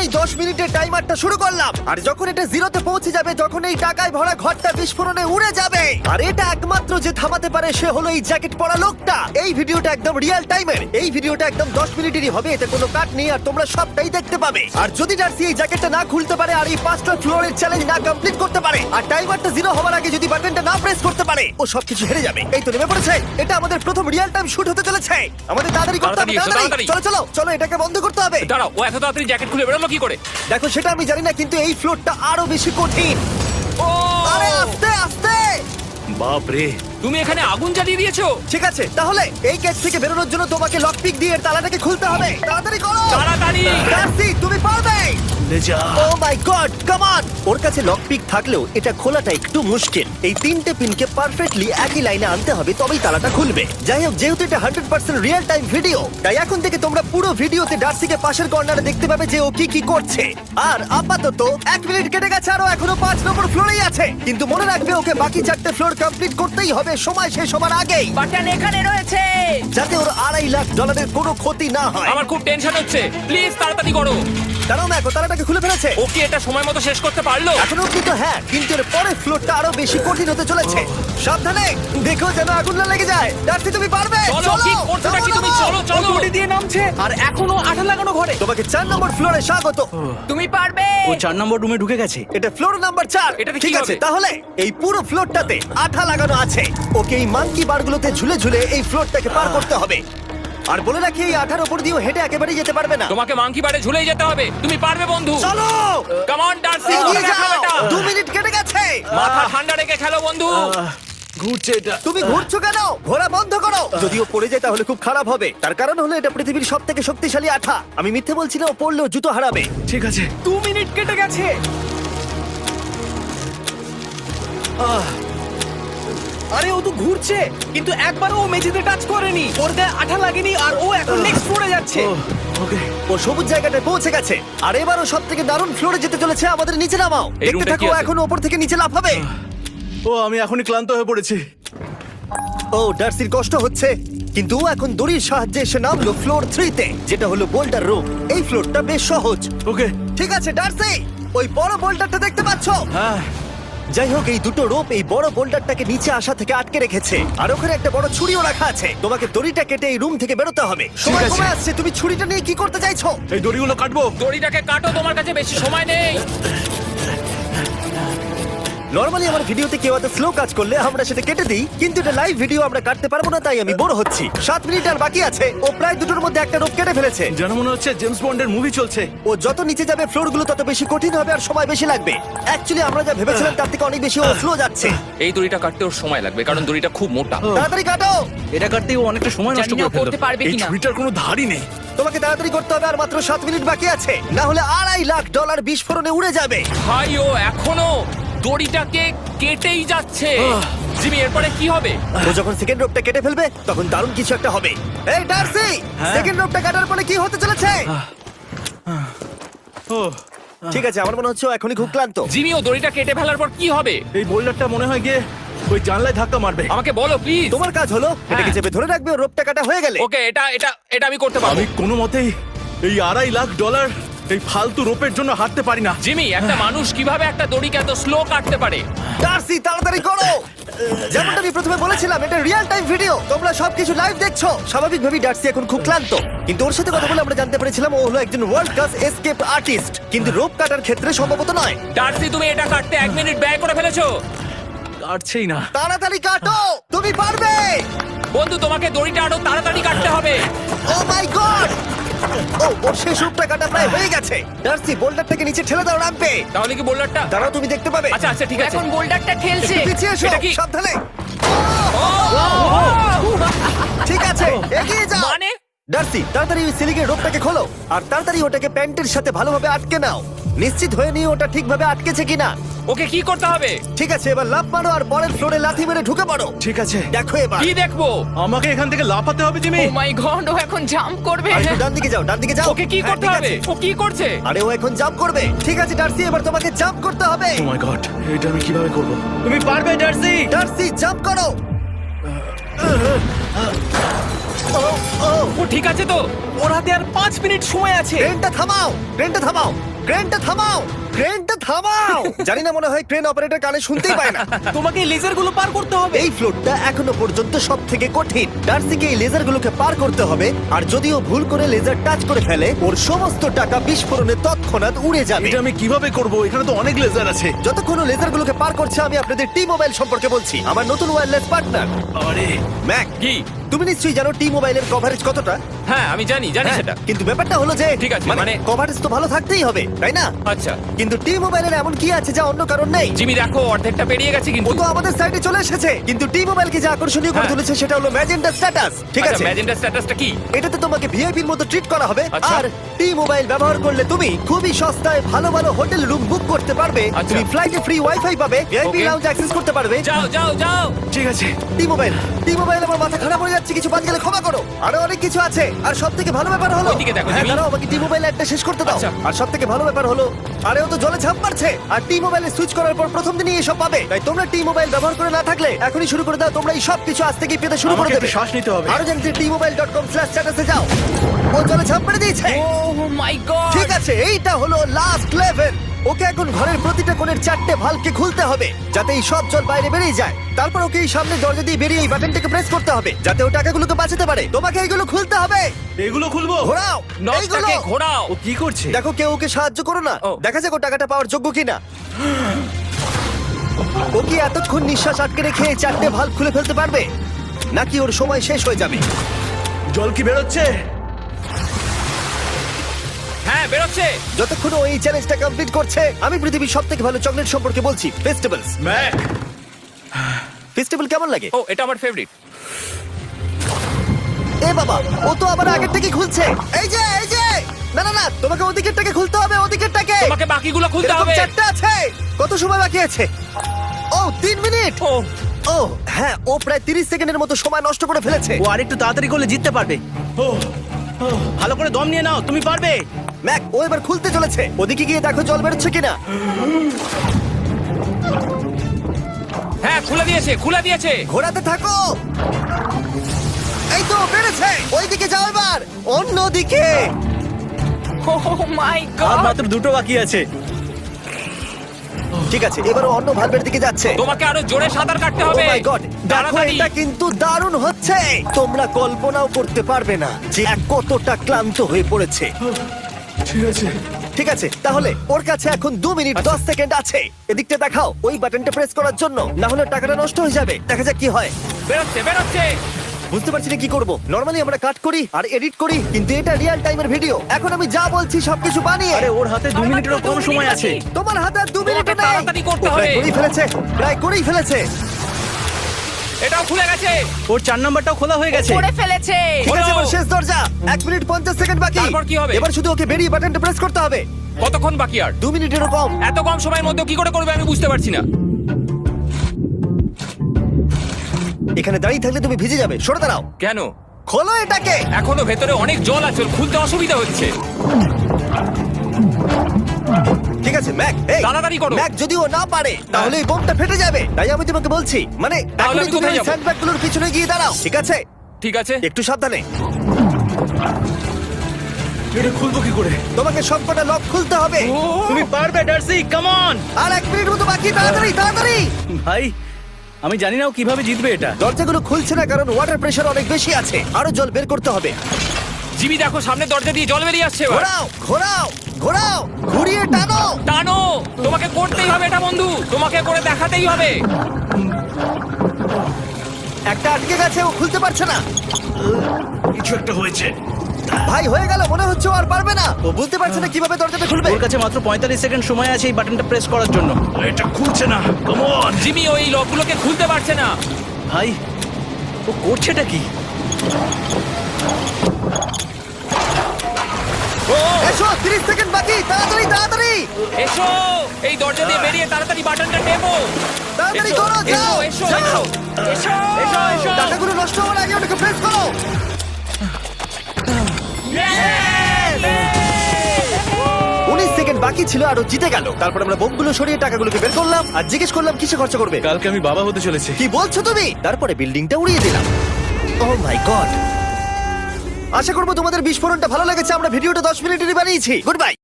এই 10 মিনিটের টাইমারটা শুরু করলাম, আর যখন এটা জিরোতে পৌঁছে যাবে তখন এই টাকায় ভরা ঘরটা বিস্ফোরণে উড়ে যাবে। আর এটা একমাত্র যে থামাতে পারে সে হলো এই জ্যাকেট পরা লোকটা। এই ভিডিওটা একদম রিয়েল টাইমের, এই ভিডিওটা একদম 10 মিনিটেরই হবে, এতে কোনো কাট নেই আর তোমরা সবটাই দেখতে পাবে। আর যদি ডার্সি এই জ্যাকেটটা না খুলতে পারে আর এই 5টা ফ্লোরের চ্যালেঞ্জ না কমপ্লিট করতে পারে আর টাইমারটা জিরো হওয়ার আগে যদি বাটনটা না প্রেস করতে পারে, ও সবকিছু হেরে যাবে। এই তো নেমে পড়েছে, এটা আমাদের প্রথম রিয়েল টাইম শুট হতে চলেছে। আমাদের তাড়াতাড়ি করতে হবে, তাড়াতাড়ি চলো চলো চলো, এটাকে বন্ধ করতে হবে। দাঁড়াও, ও এত তাড়াতাড়ি জ্যাকেট খুলে বেরোলো কি করে? দেখো সেটা আমি জানি না, কিন্তু এই ফ্লোরটা আরো বেশি কঠিন। ও আরে আস্তে আস্তে। বাপ রে, তুমি এখানে আগুন জ্বালিয়ে দিয়েছো? ঠিক আছে, তাহলে এই কেস থেকে বেরোনোর জন্য তোমাকে লক পিক দিয়ে এর তালাটাকে খুলতে হবে। তাড়াতাড়ি করো তাড়াতাড়ি। ডার্সি, তুমি পারবে। লে যা। ও মাই গড, কাম অন। ওর কাছে লক পিক থাকলেও এটা খোলাটা একটু মুশকিল। এই 3টে পিনকে পারফেক্টলি একই লাইনে আনতে হবে, তবেই তালাটা খুলবে। যাই হোক, যেহেতু এটা 100% রিয়েল টাইম ভিডিও, তাই এখন থেকে তোমরা পুরো ভিডিওতে ডার্সিকে পাশের কর্নারে দেখতে পাবে যে ও কি কি করছে। আর আপাতত 1 মিনিট কেটে গেছে, আরো এখনো 5 নম্বর ফ্লোরেই আছে। কিন্তু মনে রাখবে ওকে বাকি 4টে ফ্লোর কমপ্লিট করতেই হবে সময় শেষ হবার আগেই, বাটন এখানে রয়েছে। যাতে ওর $2.5 লাখ কোনো ক্ষতি না হয়। আমার খুব টেনশন হচ্ছে, প্লিজ তাড়াতাড়ি করো। কারণ দেখো তালাটাকে খুলে ফেলেছে। ও কি এটা সময় মতো শেষ করতে পারলো? এখনো অব্দি তো হ্যাঁ, কিন্তু এর পরের ফ্লোরটা আরো বেশি কঠিন হতে চলেছে। সাবধানে, দেখো যেন আগুন না লেগে যায়। ডার্সি, তুমি পারবে। চলো, কি করছো নাকি তুমি? চলো চলো। দড়ি দিয়ে নামছে আর এখনো আঠা লাগানো ঘরে। তোমাকে 4 নম্বর ফ্লোরে স্বাগত। তুমি পারবে। ও 4 নম্বর রুমে ঢুকে গেছে। এটা ফ্লোর নাম্বার 4। এটাতে কি ঠিক আছে, হবে? তাহলে এই পুরো ফ্লোরটাতে আঠা লাগানো আছে। ওকে এই মাঙ্কি বারগুলোতে ঝুলে ঝুলে এই ফ্লোরটাকে পার করতে হবে। আর বলে রাখি, এই আঠার উপর দিয়েও হেঁটে একেবারেই যেতে পারবে না। তোমাকে মাংকি বারে ঝুলেই যেতে হবে। তুমি পারবে বন্ধু। চলো কাম অন ডার্সি, এগিয়ে করে দেখাও যাও। এটা। 2 মিনিট কেটে গেছে। মাথা ঠান্ডা রেখে খেলো বন্ধু। ঘুরছে এটা। তুমি ঘুরছো কেন? ঘোরা বন্ধ করো। যদিও পড়ে যায় তাহলে খুব খারাপ হবে। তার কারণ হলো এটা পৃথিবীর সবথেকে শক্তিশালী আঠা। আমি মিথ্যে বলছি না, ও পড়লেও জুতো হারাবে। ঠিক আছে। 2 মিনিট কেটে গেছে। আরে ও তো ঘুরছে, কিন্তু একবারও ও মেঝেতে টাচ করেনি। ওর গায়ে আঠা লাগেনি আর ও এখন নেক্সট ফ্লোরে যাচ্ছে। ওকে। ও সবুজ জায়গাটায় পৌঁছে গেছে। আর এবারও সব থেকে দারুণ ফ্লোরে যেতে চলেছে। আমাদের নিচে নামাও। এই দেখতে রুমটা থাকো, কি আছে? এখন ওপর থেকে নিচে লাফাবে। ও আমি এখনই ক্লান্ত হয়ে পড়েছি। ও ডার্সির কষ্ট হচ্ছে, কিন্তু ও এখন দড়ির সাহায্যে এসে নামলো ফ্লোর 3-তে, যেটা হলো বোল্ডার রুম। এই ফ্লোরটা বেশ সহজ। ওকে। ঠিক আছে ডার্সি, ওই বড় বোল্ডারটা দেখতে পাচ্ছ? হ্যাঁ। যাই হোক, এই দুটো রোপ এই বড় বোল্ডারটাকে নিচে আসা থেকে আটকে রেখেছে। আর ওখানে একটা বড় ছুরিও রাখা আছে। তোমাকে দড়িটা কেটে এই রুম থেকে বেরোতে হবে। সময় আছে। কমে আসছে, তুমি ছুরিটা নিয়ে কি করতে চাইছো? এই দড়িগুলো কাটবো। দড়িটাকে কাটো, তোমার কাছে বেশি সময় নেই। নরমালি আমার ভিডিওতে কেউ এত স্লো কাজ করলে আমরা সেটা কেটে দিই, কিন্তু এটা লাইভ ভিডিও আমরা কাটতে পারবো না, তাই আমি বোর হচ্ছি। 7 মিনিট আর বাকি আছে। ও প্রায় দুটোর মধ্যে একটা রোপ কেটে ফেলেছে। যেন মনে হচ্ছে জেমস বন্ডের মুভি চলছে। ও যত নিচে যাবে ফ্লোরগুলো তত বেশি কঠিন হবে আর সময় বেশি লাগবে। অ্যাকচুয়ালি আমরা যা ভেবেছিলাম তার থেকে অনেক বেশি ও স্লো যাচ্ছে। এই দড়িটা কাটতে ওর সময় লাগবে, কারণ দড়িটা খুব মোটা। তাড়াতাড়ি কাটো। এটা কাটতেই ও অনেকটা সময় নষ্ট জানি না করে ফেললো। করতে পারবে এই কিনা। ছুরিটার কোনো ধারই নেই। তোমাকে তাড়াতাড়ি করতে হবে, আর মাত্র 7 মিনিট বাকি আছে, না হলে $2.5 লাখ বিস্ফোরণে উড়ে যাবে। ভাই ও এখনো দড়িটাকে কেটেই যাচ্ছে। জিমি, এরপরে কি হবে? ও যখন সেকেন্ড রোপটা কেটে ফেলবে তখন দারুণ কিছু একটা হবে। এই ডার্সি, সেকেন্ড রোপটা কাটার পরে কি হতে চলেছে? ও ঠিক আছে, আমার মনে হচ্ছে ও এখনই খুব ক্লান্ত। জিমি, ও দড়িটা কেটে ফেলার পর কি হবে? এই বোল্ডারটা মনে হয় গিয়ে ওই জানলায় ধাক্কা মারবে। আমাকে বলো প্লিজ। তোমার কাজ হলো এটাকে চেপে ধরে রাখবে, ও রোপটা কাটা হয়ে গেলে। ওকে, এটা এটা এটা আমি করতে পারবো। আমি কোনো মতেই এই $2.5 লাখ এই ফালতু রোপের জন্য হাঁটতে পারি না। জিমি, একটা মানুষ কিভাবে একটা দড়িকে এত স্লো কাটতে পারে? ডার্সি, তাড়াতাড়ি করো। যেমনটা আমি প্রথমে বলেছিলাম, এটা রিয়েল টাইম ভিডিও, তোমরা সবকিছু লাইভ দেখছো। স্বাভাবিকভাবেই ডার্সি এখন খুব ক্লান্ত, কিন্তু ওর সাথে কথা বলে আমরা জানতে পেরেছিলাম ও হলো একজন ওয়ার্ল্ড ক্লাস এসকেপ আর্টিস্ট, কিন্তু রোপ কাটার ক্ষেত্রে সম্ভবত নয়। ডার্সি, তুমি এটা কাটতে 1 মিনিট ব্যয় করে ফেলেছো। কাটছেই না। তাড়াতাড়ি কাটো, তুমি পারবে। বন্ধু, তোমাকে দড়িটা আরো তাড়াতাড়ি কাটতে হবে। ও মাই গড! ও, ওর শেষ রূপটা কাটা প্রায় হয়ে গেছে। ডার্সি, বোল্ডারটাকে নিচে ঠেলে দাও রাম্পে। তাহলে কি বোল্ডারটা? দাঁড়াও, তুমি দেখতে পাবে। আচ্ছা আচ্ছা, ঠিক আছে। এখন বোল্ডারটা ঠেলছে। একটু পিছিয়ে এসো, এটা কি? সাবধানে। ঠিক আছে, এগিয়ে যাও। মানে? ডার্সি, তাড়াতাড়ি ওই সিলিংয়ের রোপটাকে খোলো আর তাড়াতাড়ি ওটাকে প্যান্টের সাথে ভালোভাবে আটকে নাও। নিশ্চিত হয়ে নিয়ে ওটা ঠিকভাবে আটকেছে কিনা। ওকে কি করতে হবে? ঠিক আছে, এবার লাফ মারো আর পরের ফ্লোরে লাথি মেরে ঢুকে পড়ো। ঠিক আছে। দেখো এবার। কি দেখবো? আমাকে এখান থেকে লাফাতে হবে জিমি। ও মাই গড, ও এখন জাম্প করবে। আর একটু ডান দিকে যাও, ডান দিকে যাও। ওকে কি হ্যাঁ, করতে ঠিক হবে? আছে। ও কি করছে? আরে ও এখন জাম্প করবে। ঠিক আছে ডার্সি, এবার তোমাকে জাম্প করতে হবে। ও মাই গড, এটা আমি কিভাবে করব? তুমি পারবে ডার্সি। ডার্সি, জাম্প করো। ও ঠিক আছে তো? ওর হাতে আর 5 মিনিট সময় আছে। ক্রেনটা থামাও, ক্রেনটা থামাও, ক্রেনটা থামাও, ক্রেনটা থামাও। জানি না, মনে হয় ক্রেন অপারেটর কানে শুনতেই পায় না। তোমাকে লেজার গুলো পার করতে হবে। এই ফ্লোরটা এখনো পর্যন্ত সব থেকে কঠিন। ডার্সিকে এই লেজারগুলোকে পার করতে হবে, আর যদিও ভুল করে লেজার টাচ করে ফেলে, ওর সমস্ত টাকা বিস্ফোরণে তৎক্ষণাৎ উড়ে যাবে। এটা আমি কিভাবে করব? এখানে তো অনেক লেজার আছে। যতক্ষণ ও লেজারগুলোকে পার করছে, আমি আপনাদের টি মোবাইল সম্পর্কে বলছি, আমার নতুন ওয়্যারলেস পার্টনার। আরে ম্যাক, কি? তুমি নিশ্চয়ই জানো টি মোবাইলের কভারেজ কতটা? হ্যাঁ আমি জানি হ্যাঁ, সেটা। কিন্তু ব্যাপারটা হলো যে ঠিক আছে, মানে- কভারেজ তো ভালো থাকতেই হবে, তাই না? আচ্ছা কিন্তু টি মোবাইলের এমন কি আছে যা অন্য কারণ নেই? জিমি দেখো অর্ধেকটা পেরিয়ে গেছে ও কিন্তু। তো আমাদের সাইডে চলে এসেছে, কিন্তু টি মোবাইলকে যে আকর্ষণীয় করে হ্যাঁ। তুলেছে সেটা হলো ম্যাজেন্টা স্ট্যাটাস। ঠিক আছে, ম্যাজেন্টা স্ট্যাটাসটা কি? এটাতে তোমাকে ভিআইপির মতো ট্রিট করা হবে। আচ্ছা। আর টি মোবাইল ব্যবহার করলে তুমি খুবই সস্তায় ভালো ভালো হোটেল রুম বুক করতে পারবে। আচ্ছা। তুমি ফ্লাইটে ফ্রি ওয়াইফাই পাবে, ভিআইপি Okay. লাউঞ্জ অ্যাক্সেস করতে পারবে। যাও যাও যাও। ঠিক আছে। টি মোবাইল আমার মাথা খারাপ হয়ে যাচ্ছে, কিছু বাদ গেলে ক্ষমা করো। আরো অনেক কিছু আছে, আর সব থেকে ভালো ব্যাপার হলো, ওইদিকে দেখো, হ্যাঁ জিমি। দাঁড়াও, আমাকে টি মোবাইল একটা শেষ করতে দাও। আচ্ছা। আর সব থেকে ভালো ব্যাপার হলো, আরে ও তো জলে ঝাঁপ মারছে, আর টি মোবাইলে সুইচ করার পর প্রথম দিনই এসব পাবে। তাই তোমরা টি মোবাইল ব্যবহার করে না থাকলে এখনই শুরু করে দাও। তোমরা এই সব কিছু আজ থেকেই পেতে শুরু করে আমাকে দেবে। একটু শ্বাস নিতে হবে। আরো জানতে tmobile.com/status এ যাও। ও জলে ঝাঁপ মেরে দিয়েছে। ও মাই গড। ঠিক আছে, এইটা হলো লাস্ট লেভেল। ওকে এখন ঘরের প্রতিটা কোণের 4টে ভালভকে খুলতে হবে, যাতে এই সব জল বাইরে বেরিয়ে যায়। তারপর ওকে এই সামনে দরজা দিয়ে বেরিয়ে এই বাটনটাকে প্রেস করতে হবে, যাতে ও টাকাগুলোকে বাঁচাতে পারে। তোমাকে এইগুলো খুলতে হবে। এগুলো খুলবো? ঘোরাও এইগুলো। নটটাকে ঘোরাও। ও কি করছে? দেখো কেউ ওকে সাহায্য করো না, ও। দেখা যাক ও টাকাটা পাওয়ার যোগ্য কিনা। ও কি এতক্ষণ নিঃশ্বাস আটকে রেখে এই 4টে ভালভ খুলে ফেলতে পারবে, নাকি ওর সময় শেষ হয়ে যাবে? জল কি বেরোচ্ছে? হ্যাঁ বেরোচ্ছে। যতক্ষণ ও এই চ্যালেঞ্জটা কমপ্লিট করছে, আমি পৃথিবীর সবথেকে ভালো চকলেট সম্পর্কে বলছি, ফেস্টিভ্যালস। ম্যাক, ফেস্টিভ্যাল কেমন লাগে? ও এটা আমার ফেভারিট। এ বাবা, ও তো আবার আগের থেকে খুলছে। এই যে না না না, তোমাকে ওদিকেরটাকে খুলতে হবে, ওদিকেরটাকে। তোমাকে বাকিগুলো খুলতে এরকম হবে। 4টা আছে। কত সময় বাকি আছে? ও 3 মিনিট। ও ও হ্যাঁ, ও প্রায় 30 সেকেন্ডের মতো সময় নষ্ট করে ফেলেছে। ও আরেকটু তাড়াতাড়ি করলে জিততে পারবে। ভালো করে দম নিয়ে নাও, তুমি পারবে। ম্যাক, ও এবার খুলতে চলেছে। ওদিকে গিয়ে দেখো জল বেরোচ্ছে কিনা। হ্যাঁ খুলে দিয়েছে খুলে দিয়েছে। ঘোরাতে থাকো। এই তো বেড়েছে। ওইদিকে যাও এবার, অন্যদিকে। ও মাই আর গড। মাত্র 2টো বাকি আছে। ঠিক আছে, এবার ও অন্য ভালভের দিকে যাচ্ছে। তোমাকে আরো জোরে সাঁতার কাটতে Oh হবে। my God! দেখো, তাড়াতাড়ি। এটা কিন্তু দারুণ হচ্ছে। তোমরা কল্পনাও করতে পারবে না যে কতটা ক্লান্ত হয়ে পড়েছে। ঠিক আছে। ঠিক আছে, তাহলে ওর কাছে এখন 2 মিনিট 10 সেকেন্ড আছে। এদিকটা দেখাও, ওই বাটনটা প্রেস করার জন্য, না হলে টাকাটা নষ্ট হয়ে যাবে। দেখা যাক কি হয়। বেরোচ্ছে বেরোচ্ছে। বুঝতে পারছি না কি করব। নরমালি আমরা কাট করি আর এডিট করি, কিন্তু এটা রিয়েল টাইমের ভিডিও। এখন আমি যা বলছি সবকিছু বানিয়ে। আরে ওর হাতে 2 মিনিটেরও কম সময় আছে। তোমার হাতে আর 2 মিনিট তোমাকে নেই। তাড়াতাড়ি করতে ও প্রায় হবে। করেই ফেলেছে, প্রায় করেই ফেলেছে। এটাও খুলে গেছে। ওর 4 নাম্বারটাও খোলা হয়ে গেছে। করে ফেলেছে। ঠিক আছে, খোলো। এবার শেষ দরজা। 1 মিনিট 50 সেকেন্ড বাকি। তারপর কি হবে? এবার শুধু ওকে বেরিয়ে বাটনটা প্রেস করতে হবে। কতক্ষণ বাকি আর? 2 মিনিটেরও কম। এত কম সময়ের মধ্যে কি করে করবে আমি বুঝতে পারছি না। এখানে দাঁড়িয়ে থাকলে তুমি ভিজে যাবে, সরে দাঁড়াও। কেন? খোলো এটাকে। এখনো ভেতরে অনেক জল আছে, ওর খুলতে অসুবিধা হচ্ছে। ঠিক আছে ম্যাক, এই তাড়াতাড়ি করো। ম্যাক, যদি ও না পারে তাহলে এই বোমটা ফেটে যাবে। তাই আমি তোমাকে বলছি, মানে তাহলে এখনই আমি তুমি কোথায় ওই যাবো? স্যান্ডব্যাগগুলোর পিছনে গিয়ে দাঁড়াও, ঠিক আছে? ঠিক আছে। একটু সাবধানে। এটা খুলবো কি করে? তোমাকে সবকটা লক খুলতে হবে। তুমি পারবে ডার্সি, কাম অন। আর 1 মিনিট মতো বাকি, তাড়াতাড়ি তাড়াতাড়ি। ভাই আমি জানি না ও কিভাবে জিতবে এটা। দরজাগুলো খুলছে না কারণ ওয়াটার প্রেশার অনেক বেশি আছে। আরো জল বের করতে হবে। জিমি দেখো সামনে দরজা দিয়ে জল বেরিয়ে আসছে এবার। ঘোরাও ঘোরাও ঘোরাও, ঘুরিয়ে টানো। টানো। তোমাকে করতেই হবে এটা বন্ধু, তোমাকে করে দেখাতেই হবে। একটা আটকে গেছে, ও খুলতে পারছে না। কিছু একটা হয়েছে। ভাই হয়ে গেল, মনে হচ্ছে ও আর পারবে না। ও বুঝতে পারছে না কিভাবে দরজাটা খুলবে। ওর কাছে মাত্র 45 সেকেন্ড সময় আছে এই বাটনটা প্রেস করার জন্য। এটা খুলছে না। Come on. জিমি ওই লকগুলোকে খুলতে পারছে না। ভাই ও করছেটা কি? ও এসো, 30 সেকেন্ড বাকি, তাড়াতাড়ি তাড়াতাড়ি এসো, এই দরজা দিয়ে বেরিয়ে তাড়াতাড়ি বাটনটা টেপো। তাড়াতাড়ি এসো, করো, যাও এসো, যাও। এসো, এসো, এসো, এসো। টাকাগুলো নষ্ট হওয়ার আগে ওটাকে প্রেস করো। 19 সেকেন্ড বাকি ছিল আর ও জিতে গেল। তারপর আমরা বোমগুলো সরিয়ে টাকাগুলোকে বের করলাম আর জিজ্ঞেস করলাম কিসে খরচা করবে। কালকে আমি বাবা হতে চলেছি। কি বলছো তুমি? তারপরে বিল্ডিংটা উড়িয়ে দিলাম। ও মাই গড, আশা করবো তোমাদের বিস্ফোরণটা ভালো লেগেছে। আমরা ভিডিওটা 10 মিনিটেরই বানিয়েছি। Good bye.